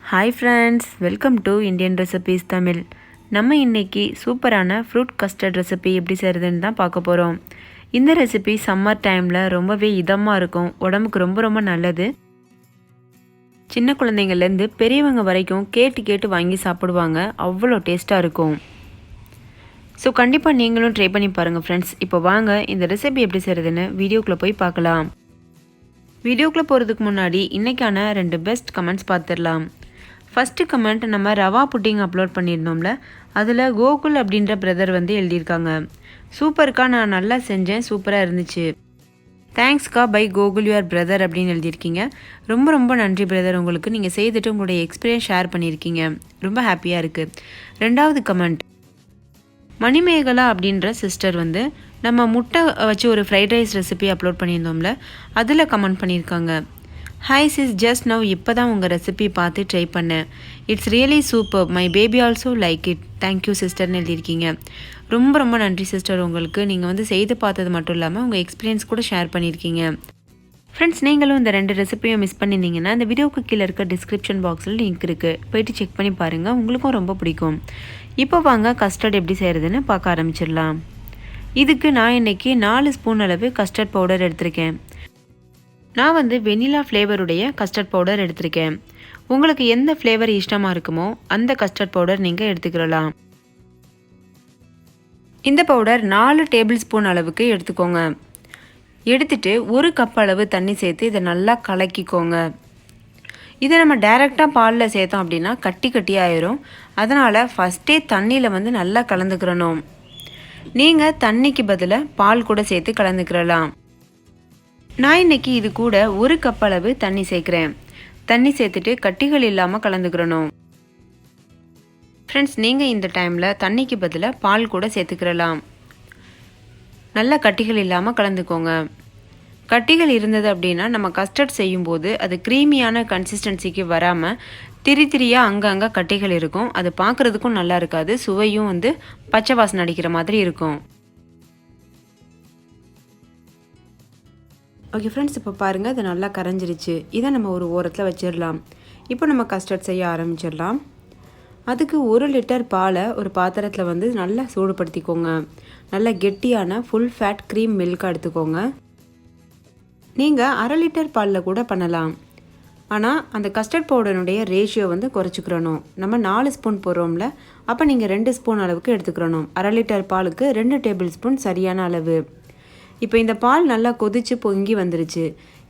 Hi friends, welcome to Indian Recipes Tamil. நம்ம இன்னைக்கு சூப்பரான ஃப்ரூட் கஸ்டர்ட் ரெசிபி எப்படி செய்கிறதுன்னு தான் பார்க்க போகிறோம். இந்த ரெசிபி சம்மர் டைமில் ரொம்பவே இதமாக இருக்கும், உடம்புக்கு ரொம்ப நல்லது. சின்ன குழந்தைங்கள்லேருந்து பெரியவங்க வரைக்கும் கேட்டு வாங்கி சாப்பிடுவாங்க, அவ்வளோ டேஸ்ட்டாக இருக்கும். ஸோ கண்டிப்பாக நீங்களும் ட்ரை பண்ணி பாருங்கள் ஃப்ரெண்ட்ஸ். இப்போ வாங்க இந்த ரெசிபி எப்படி செய்கிறதுன்னு வீடியோக்குள்ளே போய் பார்க்கலாம். வீடியோக்குள்ளே போகிறதுக்கு முன்னாடி இன்றைக்கான 2 பெஸ்ட் கமெண்ட்ஸ் பார்த்துடலாம். ஃபஸ்ட்டு கமெண்ட் நம்ம ரவா புட்டிங் அப்லோட் பண்ணியிருந்தோம்ல, அதில் கோகுல் அப்படின்ற பிரதர் வந்து எழுதியிருக்காங்க. சூப்பர்க்கா, நான் நல்லா செஞ்சேன், சூப்பராக இருந்துச்சு. தேங்க்ஸ்க்கா பை கோகுல் யுவர் பிரதர் அப்படின்னு எழுதியிருக்கீங்க. ரொம்ப நன்றி பிரதர், உங்களுக்கு நீங்கள் செய்துட்டு உங்களுடைய எக்ஸ்பீரியன்ஸ் ஷேர் பண்ணியிருக்கீங்க, ரொம்ப ஹாப்பியாக இருக்குது. 2வது கமெண்ட் மணிமேகலா அப்படின்ற சிஸ்டர் வந்து நம்ம முட்டை வச்சு ஒரு ஃப்ரைட் ரைஸ் ரெசிபி அப்லோட் பண்ணியிருந்தோம்ல, அதில் கமெண்ட் பண்ணியிருக்காங்க. ஹாய் சிஸ், ஜஸ்ட் நவ் இப்போ தான் உங்கள் ரெசிபி பார்த்து ட்ரை பண்ணேன். It's really super, my baby also like it, thank you சிஸ்டர்னு எழுதியிருக்கீங்க. ரொம்ப நன்றி சிஸ்டர், உங்களுக்கு நீங்கள் வந்து செய்து பார்த்தது மட்டும் இல்லாமல் உங்கள் எக்ஸ்பீரியன்ஸ் கூட ஷேர் பண்ணியிருக்கீங்க. ஃப்ரெண்ட்ஸ், நீங்களும் இந்த 2 ரெசிபியும் மிஸ் பண்ணியிருந்தீங்கன்னா இந்த வீடியோக்கு கீழே இருக்க டிஸ்கிரிப்ஷன் பாக்ஸில் லிங்க் இருக்குது, போயிட்டு செக் பண்ணி பாருங்கள், உங்களுக்கும் ரொம்ப பிடிக்கும். இப்போ வாங்க கஸ்டர்ட் எப்படி செய்கிறதுன்னு பார்க்க ஆரம்பிச்சிடலாம். இதுக்கு நான் இன்றைக்கி 4 ஸ்பூன் அளவு கஸ்டர்ட் பவுடர் எடுத்திருக்கேன். நான் வந்து வெனிலா ஃப்ளேவருடைய கஸ்டர்ட் பவுடர் எடுத்திருக்கேன். உங்களுக்கு எந்த ஃப்ளேவர் இஷ்டமாக இருக்குமோ அந்த கஸ்டர்ட் பவுடர் நீங்கள் எடுத்துக்கிறலாம். இந்த பவுடர் 4 டேபிள் ஸ்பூன் அளவுக்கு எடுத்துக்கோங்க. எடுத்துட்டு 1 கப் அளவு தண்ணி சேர்த்து இதை நல்லா கலக்கிக்கோங்க. இதை நம்ம டைரெக்டாக பாலில் சேர்த்தோம் அப்படின்னா கட்டி ஆயிரும். அதனால் ஃபஸ்ட்டே தண்ணியில் வந்து நல்லா கலந்துக்கிறணும். நீங்கள் தண்ணிக்கு பதிலாக பால் கூட சேர்த்து கலந்துக்கிறலாம். நான் இன்னைக்கு இது கூட 1 கப் அளவு தண்ணி சேர்க்குறேன். தண்ணி சேர்த்துட்டு கட்டிகள் இல்லாமல் கலந்துக்கிறணும். ஃப்ரெண்ட்ஸ், நீங்கள் இந்த டைமில் தண்ணிக்கு பதிலாக பால் கூட சேர்த்துக்கிறலாம். நல்லா கட்டிகள் இல்லாமல் கலந்துக்கோங்க. கட்டிகள் இருந்தது அப்படின்னா நம்ம கஸ்டர்ட் செய்யும்போது அது க்ரீமியான கன்சிஸ்டன்சிக்கு வராமல் திரியாக அங்கங்கே கட்டிகள் இருக்கும். அது பார்க்குறதுக்கும் நல்லா இருக்காது, சுவையும் வந்து பச்சை வாசனை அடிக்கிற மாதிரி இருக்கும். ஓகே ஃப்ரெண்ட்ஸ், இப்போ பாருங்கள், இது நல்லா கரைஞ்சிருச்சு. இதை நம்ம ஒரு ஓரத்தில் வச்சிடலாம். இப்போ நம்ம கஸ்டர்ட் செய்ய ஆரம்பிச்சிடலாம். அதுக்கு 1 லிட்டர் பாலை ஒரு பாத்திரத்தில் வந்து நல்லா சூடுபடுத்திக்கோங்க. நல்லா கெட்டியான ஃபுல் ஃபேட் க்ரீம் மில்க் எடுத்துக்கோங்க. நீங்கள் 1/2 லிட்டர் பாலில் கூட பண்ணலாம். ஆனால் அந்த கஸ்டர்ட் பவுடருடைய ரேஷியோ வந்து குறைச்சிக்கிறணும். நம்ம 4 ஸ்பூன் போடுறோம்ல, அப்போ நீங்கள் 2 ஸ்பூன் அளவுக்கு எடுத்துக்கிறணும். 1/2 லிட்டர் பாலுக்கு 2 டேபிள் ஸ்பூன் சரியான அளவு. இப்போ இந்த பால் நல்லா கொதிச்சு பொங்கி வந்துருச்சு.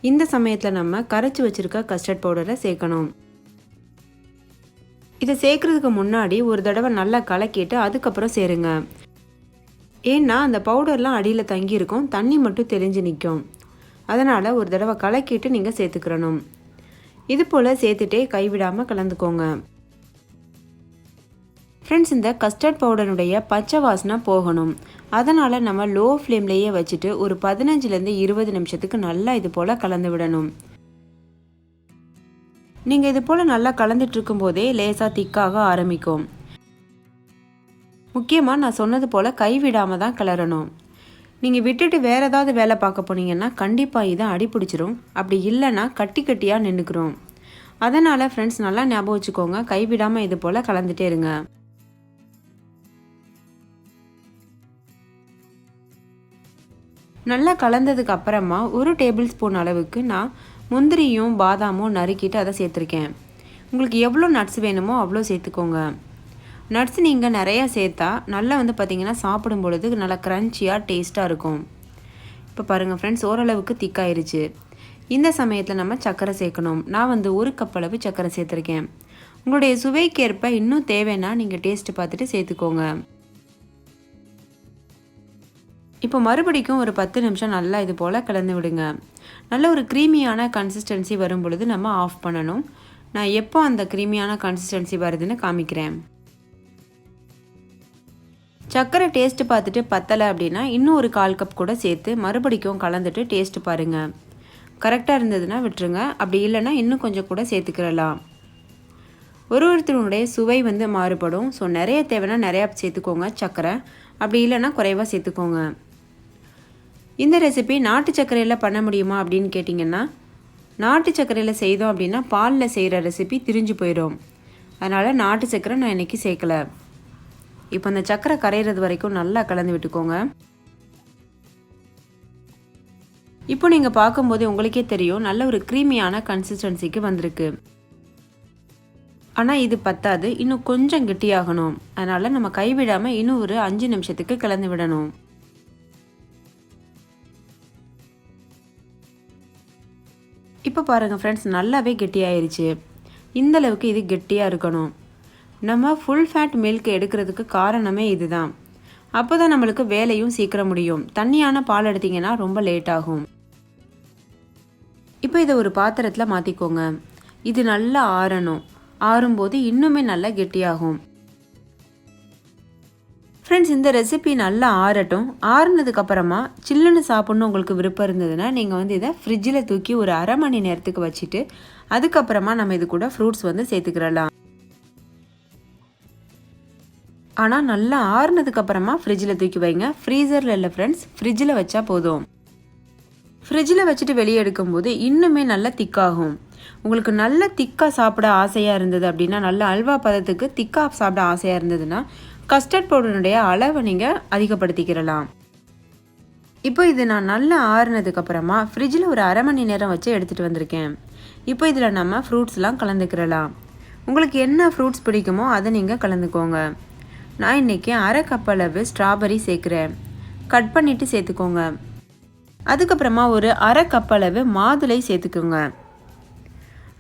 இந்த சமயத்தில் நம்ம கரைச்சி வச்சுருக்க கஸ்டர்ட் பவுடரை சேர்க்கணும். இதை சேர்க்குறதுக்கு முன்னாடி ஒரு தடவை நல்லா கலக்கிட்டு அதுக்கப்புறம் சேருங்க. ஏன்னா அந்த பவுடர்லாம் அடியில் தங்கியிருக்கும், தண்ணி மட்டும் தெளிஞ்சு நிற்கும். அதனால் ஒரு தடவை கலக்கிட்டு நீங்கள் சேர்த்துக்கிறணும். இது போல் சேர்த்துட்டே கைவிடாமல் கலந்துக்கோங்க. ஃப்ரெண்ட்ஸ், இந்த கஸ்டர்ட் பவுடருடைய பச்சை வாசனை போகணும். அதனால் நம்ம லோ ஃப்ளேம்லேயே வச்சுட்டு ஒரு 15லேருந்து 20 நிமிஷத்துக்கு நல்லா இது போல் கலந்து விடணும். நீங்கள் இது போல் நல்லா கலந்துட்டு இருக்கும்போதே லேசாக திக்காக ஆரம்பிக்கும். முக்கியமாக நான் சொன்னது போல் கைவிடாமல் தான் கிளறணும். நீங்கள் விட்டுட்டு வேறு ஏதாவது வேலை பார்க்க போனீங்கன்னா கண்டிப்பாக இதை அடிப்பிடிச்சிரும். அப்படி இல்லைன்னா கட்டியாக நின்றுக்கிறோம். அதனால் ஃப்ரெண்ட்ஸ், நல்லா ஞாபகம் வச்சுக்கோங்க, கைவிடாமல் இது போல் கலந்துட்டே இருங்க. நல்லா கலந்ததுக்கு அப்புறமா 1 டேபிள் ஸ்பூன் அளவுக்கு நான் முந்திரியும் பாதாமும் நறுக்கிட்டு அதை சேர்த்துருக்கேன். உங்களுக்கு எவ்வளோ நட்ஸ் வேணுமோ அவ்வளோ சேர்த்துக்கோங்க. நட்ஸ் நீங்கள் நிறையா சேர்த்தா நல்லா வந்து பார்த்திங்கன்னா சாப்பிடும் பொழுது நல்லா க்ரன்ச்சியாக டேஸ்ட்டாக இருக்கும். இப்போ பாருங்கள் ஃப்ரெண்ட்ஸ், ஓரளவுக்கு திக்காயிருச்சு. இந்த சமயத்தில் நம்ம சர்க்கரை சேர்க்கணும். நான் வந்து 1 கப் அளவு சர்க்கரை சேர்த்துருக்கேன். உங்களுடைய சுவைக்கேற்ப இன்னும் தேவைன்னா நீங்கள் டேஸ்ட்டு பார்த்துட்டு சேர்த்துக்கோங்க. இப்போ மறுபடிக்கும் ஒரு 10 நிமிஷம் நல்லா இது போல் கலந்து விடுங்க. நல்ல ஒரு க்ரீமியான கன்சிஸ்டன்சி வரும் பொழுது நம்ம ஆஃப் பண்ணணும். நான் எப்போ அந்த க்ரீமியான கன்சிஸ்டன்சி வருதுன்னு காமிக்கிறேன். சர்க்கரை டேஸ்ட்டு பார்த்துட்டு பத்தலை அப்படின்னா இன்னும் ஒரு 1/4 கப் கூட சேர்த்து மறுபடிக்கும் கலந்துட்டு டேஸ்ட்டு பாருங்கள். கரெக்டாக இருந்ததுன்னா விட்டுருங்க, அப்படி இல்லைன்னா இன்னும் கொஞ்சம் கூட சேர்த்துக்கிறலாம். ஒருத்தருடைய சுவை வந்து மாறுபடும். ஸோ நிறைய தேவைன்னா நிறையா சேர்த்துக்கோங்க சர்க்கரை, அப்படி இல்லைன்னா குறைவாக சேர்த்துக்கோங்க. இந்த ரெசிபி நாட்டு சர்க்கரையில் பண்ண முடியுமா அப்படின்னு கேட்டிங்கன்னா நாட்டு சர்க்கரையில் செய்தோம் அப்படின்னா பாலில் செய்கிற ரெசிபி திரிஞ்சு போயிடும். அதனால் நாட்டு சர்க்கரை நான் இன்றைக்கி சேர்க்கலை. இப்போ அந்த சர்க்கரை கரையிறது வரைக்கும் நல்லா கலந்து விட்டுக்கோங்க. இப்போ நீங்கள் பார்க்கும்போது உங்களுக்கே தெரியும் நல்ல ஒரு க்ரீமியான கன்சிஸ்டன்சிக்கு வந்திருக்கு. ஆனால் இது பத்தாது, இன்னும் கொஞ்சம் கெட்டியாகணும். அதனால் நம்ம கைவிடாமல் இன்னும் ஒரு 5 நிமிஷத்துக்கு கலந்து விடணும். இப்போ பாருங்கள் ஃப்ரெண்ட்ஸ், நல்லாவே கெட்டியாயிருச்சு. இந்தளவுக்கு இது கெட்டியாக இருக்கணும். நம்ம ஃபுல் ஃபேட் மில்க் எடுக்கிறதுக்கு காரணமே இதுதான். அப்போ தான் நம்மளுக்கு வேலையும் சீக்கிரம் முடியும். தண்ணியான பால் எடுத்திங்கன்னா ரொம்ப லேட் ஆகும். இப்போ இதை ஒரு பாத்திரத்தில் மாற்றிக்கோங்க. இது நல்லா ஆறணும். ஆறும்போது இன்னுமே நல்லா கெட்டியாகும். ஃப்ரெண்ட்ஸ், இந்த ரெசிபி நல்லா ஆறட்டும். ஆறுனதுக்கப்புறமா சில்லுன்னு சாப்பிட்ணும் உங்களுக்கு விருப்பம் இருந்ததுன்னா நீங்கள் இதை ஃப்ரிட்ஜில் தூக்கி ஒரு அரை மணி நேரத்துக்கு வச்சுட்டு அதுக்கப்புறமா நம்ம இது கூட ஃப்ரூட்ஸ் சேர்த்துக்கிறலாம். ஆனால் நல்லா ஆறுனதுக்கப்புறமா ஃப்ரிட்ஜில் தூக்கி வைங்க. ஃப்ரீசரில் இல்லை ஃப்ரெண்ட்ஸ், ஃப்ரிட்ஜில் வச்சா போதும். ஃப்ரிட்ஜில் வச்சுட்டு வெளியே எடுக்கும்போது இன்னுமே நல்லா திக்காகும். உங்களுக்கு நல்ல திக்காக சாப்பிட ஆசையாக இருந்தது அப்படின்னா, நல்ல அல்வா பதத்துக்கு திக்காக சாப்பிட ஆசையாக இருந்ததுன்னா கஸ்டர்ட் பவுடருடைய அளவை நீங்கள் அதிகப்படுத்திக்கிறலாம். இப்போ இது நான் நல்லா ஆறுனதுக்கப்புறமா ஃப்ரிட்ஜில் ஒரு அரை மணி நேரம் வச்சு எடுத்துகிட்டு வந்திருக்கேன். இப்போ இதில் நம்ம ஃப்ரூட்ஸ்லாம் கலந்துக்கிறலாம். உங்களுக்கு என்ன ஃப்ரூட்ஸ் பிடிக்குமோ அதை நீங்கள் கலந்துக்கோங்க. நான் இன்றைக்கி அரை கப் அளவு ஸ்ட்ராபெரி சேர்க்குறேன். கட் பண்ணிவிட்டு சேர்த்துக்கோங்க. அதுக்கப்புறமா ஒரு அரை கப் அளவு மாதுளை சேர்த்துக்கோங்க.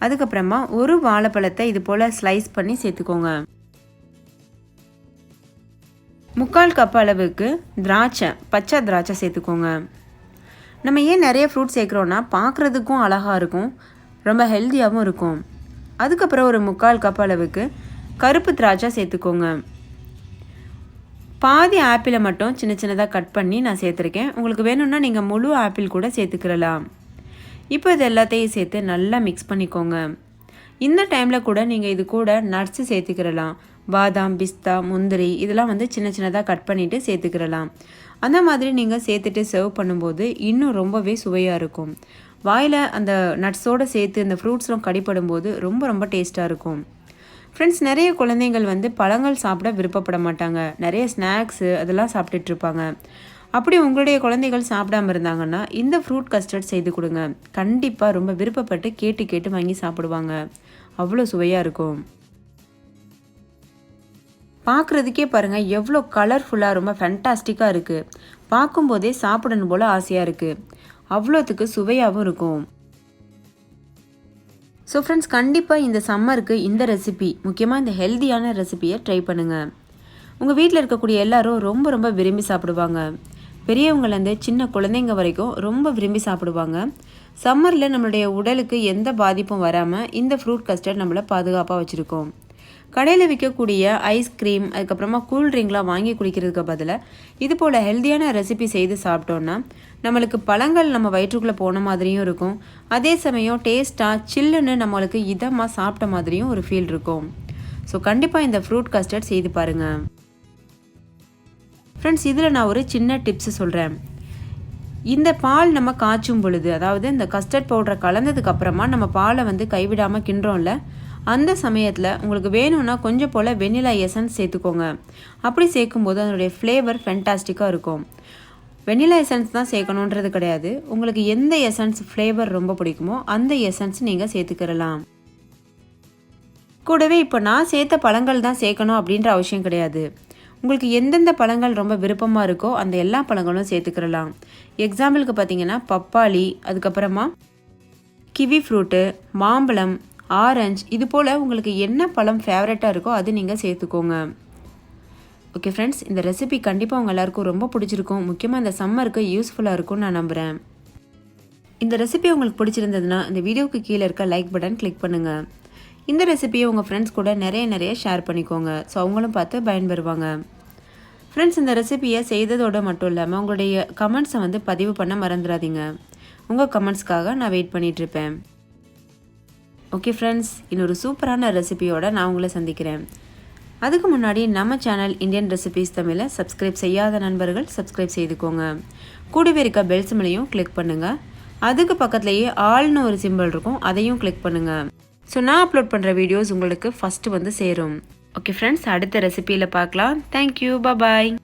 அதுக்கப்புறமா ஒரு வாழைப்பழத்தை இது போல் ஸ்லைஸ் பண்ணி சேர்த்துக்கோங்க. 3/4 கப் அளவுக்கு திராட்சை, பச்சை திராட்சை சேர்த்துக்கோங்க. நம்ம ஏன் நிறைய ஃப்ரூட் சேர்க்குறோன்னா பார்க்குறதுக்கும் அழகாக இருக்கும், ரொம்ப ஹெல்த்தியாகவும் இருக்கும். அதுக்கப்புறம் ஒரு 3/4 கப் அளவுக்கு கருப்பு திராட்சை சேர்த்துக்கோங்க. பாதி ஆப்பிளை மட்டும் சின்ன சின்னதாக கட் பண்ணி நான் சேர்த்துருக்கேன். உங்களுக்கு வேணும்னா நீங்கள் முழு ஆப்பிள் கூட சேர்த்துக்கிறலாம். இப்போ இது எல்லாத்தையும் சேர்த்து நல்லா மிக்ஸ் பண்ணிக்கோங்க. இந்த டைமில் கூட நீங்கள் இது கூட நட்ஸு சேர்த்துக்கிறலாம். பாதாம், பிஸ்தா, முந்திரி இதெல்லாம் சின்ன சின்னதாக கட் பண்ணிவிட்டு சேர்த்துக்கிறலாம். அந்த மாதிரி நீங்கள் சேர்த்துட்டு சர்வ் பண்ணும்போது இன்னும் ரொம்பவே சுவையாக இருக்கும். வாயில் அந்த நட்ஸோடு சேர்த்து இந்த ஃப்ரூட்ஸ்லாம் கடிப்படும்போது ரொம்ப ரொம்ப டேஸ்ட்டாக இருக்கும். ஃப்ரெண்ட்ஸ், நிறைய குழந்தைங்கள் பழங்கள் சாப்பிட விருப்பப்பட மாட்டாங்க. நிறைய ஸ்நாக்ஸு அதெல்லாம் சாப்பிட்டுட்ருப்பாங்க. அப்படி உங்களுடைய குழந்தைகள் சாப்பிடாமல் இருந்தாங்கன்னா இந்த ஃப்ரூட் கஸ்டர்ட் செய்து கொடுங்க. கண்டிப்பாக ரொம்ப விருப்பப்பட்டு கேட்டு கேட்டு வாங்கி சாப்பிடுவாங்க. அவ்வளோ சுவையாக இருக்கும். பார்க்குறதுக்கே பாருங்கள் எவ்வளோ கலர்ஃபுல்லாக ரொம்ப ஃபேண்டாஸ்டிக்காக இருக்குது. பார்க்கும்போதே சாப்பிடணும் போல் ஆசையாக இருக்குது. அவ்வளோத்துக்கு சுவையாகவும் இருக்கும். ஸோ ஃப்ரெண்ட்ஸ், கண்டிப்பாக இந்த சம்மருக்கு இந்த ரெசிபி, முக்கியமாக இந்த ஹெல்த்தியான ரெசிபியை ட்ரை பண்ணுங்கள். உங்கள் வீட்டில் இருக்கக்கூடிய எல்லாரும் ரொம்ப ரொம்ப விரும்பி சாப்பிடுவாங்க. பெரியவங்கலேருந்து சின்ன குழந்தைங்க வரைக்கும் ரொம்ப விரும்பி சாப்பிடுவாங்க. சம்மரில் நம்மளுடைய உடலுக்கு எந்த பாதிப்பும் வராமல் இந்த ஃப்ரூட் கஸ்டர்ட் நம்மளை பாதுகாப்பாக வச்சுருக்கோம். கடையில் விற்கக்கூடிய ஐஸ்கிரீம் அதுக்கப்புறமா கூல்ட்ரிங்க்லாம் வாங்கி குடிக்கிறதுக்கு பதிலாக இது போல் ஹெல்த்தியான ரெசிபி செய்து சாப்பிட்டோன்னா நம்மளுக்கு பழங்கள் நம்ம வயிற்றுக்குள்ளே போன மாதிரியும் இருக்கும். அதே சமயம் டேஸ்ட்டாக சில்லுன்னு நம்மளுக்கு இதமாக சாப்பிட்ட மாதிரியும் ஒரு ஃபீல் இருக்கும். ஸோ கண்டிப்பாக இந்த ஃப்ரூட் கஸ்டர்ட் செய்து பாருங்கள். ஃப்ரெண்ட்ஸ், இதில் நான் ஒரு சின்ன டிப்ஸு சொல்கிறேன். இந்த பால் நம்ம காய்ச்சும் பொழுது, அதாவது இந்த கஸ்டர்ட் பவுடரை கலந்ததுக்கு அப்புறமா நம்ம பாலை கைவிடாமல் கிண்டுறோம்ல, அந்த சமயத்தில் உங்களுக்கு வேணும்னா கொஞ்சம் போல் வெனிலா எசன்ஸ் சேர்த்துக்கோங்க. அப்படி சேர்க்கும்போது அதனுடைய ஃப்ளேவர் ஃபேண்டாஸ்டிக்காக இருக்கும். வெனிலா எசன்ஸ் தான் சேர்க்கணுன்றது கிடையாது. உங்களுக்கு எந்த எசன்ஸ் ஃப்ளேவர் ரொம்ப பிடிக்குமோ அந்த எசன்ஸ் நீங்கள் சேர்த்துக்கிறலாம். கூடவே இப்போ நான் சேர்த்த பழங்கள் தான் சேர்க்கணும் அப்படின்ற அவசியம் கிடையாது. உங்களுக்கு எந்தெந்த பழங்கள் ரொம்ப விருப்பமாக இருக்கோ அந்த எல்லா பழங்களும் சேர்த்துக்கிறலாம். எக்ஸாம்பிளுக்கு பார்த்தீங்கன்னா பப்பாளி, அதுக்கப்புறமா கிவி ஃப்ரூட்டு, மாம்பழம், ஆரஞ்சு, இது போல் உங்களுக்கு என்ன பழம் ஃபேவரட்டாக இருக்கோ அது நீங்கள் சேர்த்துக்கோங்க. ஓகே ஃப்ரெண்ட்ஸ், இந்த ரெசிபி கண்டிப்பாக உங்கள் எல்லாருக்கும் ரொம்ப பிடிச்சிருக்கும். முக்கியமாக இந்த சம்மருக்கு யூஸ்ஃபுல்லாக இருக்கும்னு நான் நம்புகிறேன். இந்த ரெசிபி உங்களுக்கு பிடிச்சிருந்ததுன்னா இந்த வீடியோவுக்கு கீழே இருக்க லைக் பட்டன் கிளிக் பண்ணுங்கள். இந்த ரெசிபியை உங்கள் ஃப்ரெண்ட்ஸ் கூட நிறைய ஷேர் பண்ணிக்கோங்க. ஸோ அவங்களும் பார்த்து பயன்பெறுவாங்க. ஃப்ரெண்ட்ஸ், இந்த ரெசிபியை செய்ததோடு மட்டும் இல்லாமல் உங்களுடைய கமெண்ட்ஸை பதிவு பண்ண மறந்துடாதீங்க. உங்கள் கமெண்ட்ஸ்க்காக நான் வெயிட் பண்ணிகிட்ருப்பேன். ஓகே ஃப்ரெண்ட்ஸ், இன்னொரு சூப்பரான ரெசிபியோடு நான் உங்களை சந்திக்கிறேன். அதுக்கு முன்னாடி நம்ம சேனல் இந்தியன் ரெசிபீஸ் தமிழை சப்ஸ்கிரைப் செய்யாத நண்பர்கள் சப்ஸ்கிரைப் செய்துக்கோங்க. கூடவே இருக்க பெல் சிம்லையும் கிளிக் பண்ணுங்கள். அதுக்கு பக்கத்துலேயே ஆல்னு ஒரு சிம்பிள் இருக்கும், அதையும் கிளிக் பண்ணுங்கள். ஸோ நான் அப்லோட் பண்ணுற வீடியோஸ் உங்களுக்கு ஃபஸ்ட்டு வந்து சேரும். ஓகே ஃப்ரெண்ட்ஸ், அடுத்த ரெசிபியில் பார்க்கலாம். தேங்க்யூ, பாய்.